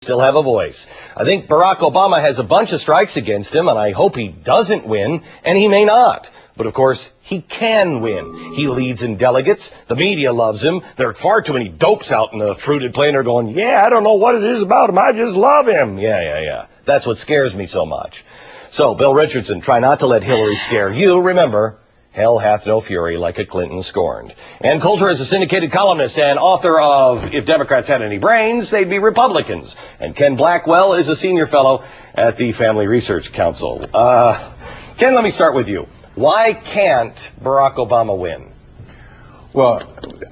still have a voice. I think Barack Obama has a bunch of strikes against him, and I hope he doesn't win, and he may not. But of course, he can win. He leads in delegates. The media loves him. There are far too many dopes out in the fruited plain. They're going, yeah, I don't know what it is about him. I just love him. Yeah. That's what scares me so much. So, Bill Richardson, try not to let Hillary scare you. Remember, hell hath no fury like a Clinton scorned. Ann Coulter is a syndicated columnist and author of If Democrats Had Any Brains, They'd Be Republicans. And Ken Blackwell is a senior fellow at the Family Research Council. Ken, let me start with you. Why can't Barack Obama win? Well,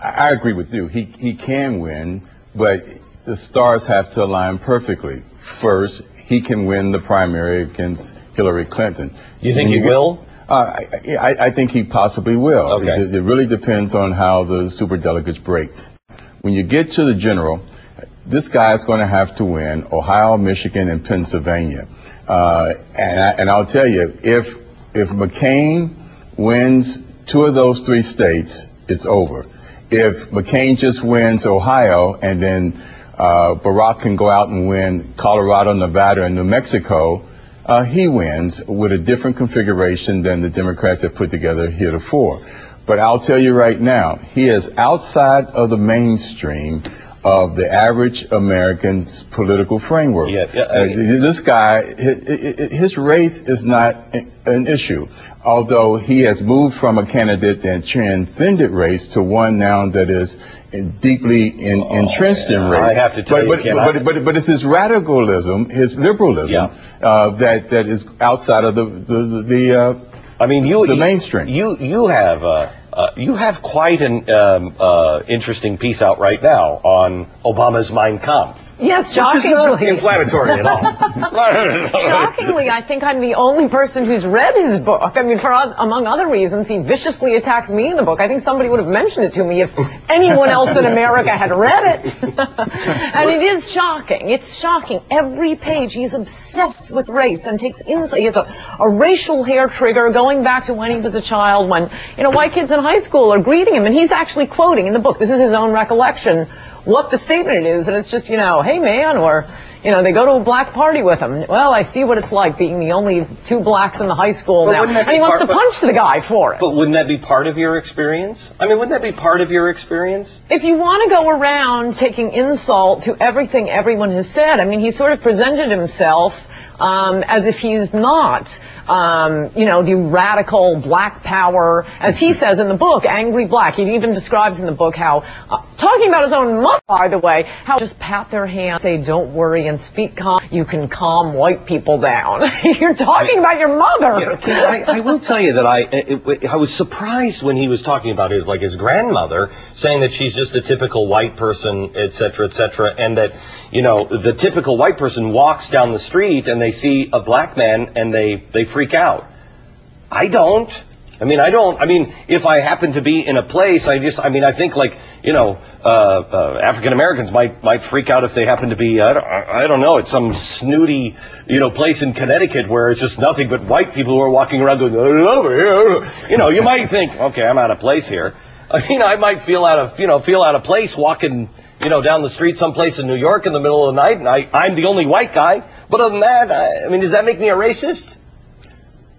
I agree with you. He can win, but the stars have to align perfectly. First, he can win the primary against Hillary Clinton. You think he will? I think he possibly will. Okay. It really depends on how the superdelegates break. When you get to the general, this guy is going to have to win Ohio, Michigan, and Pennsylvania. And I'll tell you, if McCain wins 2 of those 3 states, it's over. If McCain just wins Ohio and then Barack can go out and win Colorado, Nevada, and New Mexico, he wins with a different configuration than the Democrats have put together heretofore. But I'll tell you right now, he is outside of the mainstream of the average American's political framework. This guy, his race is not an issue, although he has moved from a candidate that transcended race to one now that is deeply entrenched in race. I have to tell you, but it's his radicalism, his liberalism, that is outside of the mainstream. You have quite an interesting piece out right now on Obama's Mein Kampf. Yes, shockingly. Which is not inflammatory at all. Shockingly, I think I'm the only person who's read his book. I mean, among other reasons, he viciously attacks me in the book. I think somebody would have mentioned it to me if anyone else in America had read it. And it is shocking. It's shocking. Every page, he's obsessed with race and takes insight. He has a racial hair trigger going back to when he was a child, when, white kids in high school are greeting him. And he's actually quoting in the book, this is his own recollection, what the statement is, and it's just, hey man, or, they go to a black party with him. Well, I see what it's like being the only 2 blacks in the high school now. And he wants to punch the guy for it. But wouldn't that be part of your experience? I mean, wouldn't that be part of your experience? If you want to go around taking insult to everything everyone has said, I mean, he sort of presented himself as if he's not, the radical black power, as he says in the book, angry black. He even describes in the book how, talking about his own mother, by the way, how just pat their hand, say, don't worry, and speak calm. You can calm white people down. You're talking about your mother. I will tell you that I was surprised when he was talking about his grandmother, saying that she's just a typical white person, et cetera, and that, the typical white person walks down the street and they see a black man and they freak out. I don't. I mean, if I happen to be in a place, I think African Americans might freak out if they happen to be, I don't know, it's some snooty, place in Connecticut where it's just nothing but white people who are walking around going, over here. You might think, okay, I'm out of place here. I might feel out of place walking, down the street someplace in New York in the middle of the night, and I'm the only white guy. But other than that, does that make me a racist?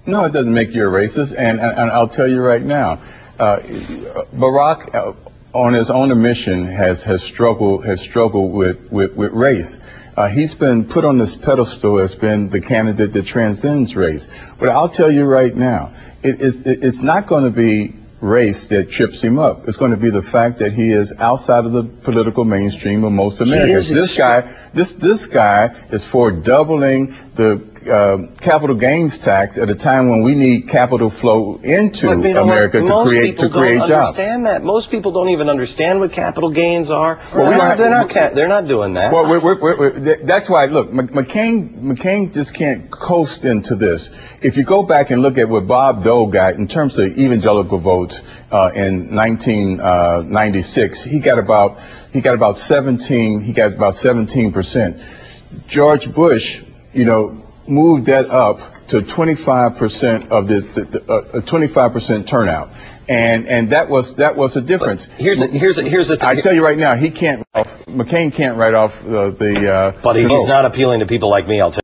No, it doesn't make you a racist, and I'll tell you right now, Barack, on his own admission, has struggled with race. He's been put on this pedestal as being the candidate that transcends race. But I'll tell you right now, it's not going to be race that trips him up. It's going to be the fact that he is outside of the political mainstream of most Americans. This guy is for doubling the capital gains tax at a time when we need capital flow into America to create jobs. Understand that. Most people don't even understand what capital gains are. They're not doing that. Well, that's why. Look, McCain just can't coast into this. If you go back and look at what Bob Dole got in terms of evangelical votes in 1996, he got about 17%. George Bush, moved that up to 25% of the 25% turnout. and that was the difference. But here's the thing. I tell you right now, McCain can't write off the. But he's not appealing to people like me. I'll tell you.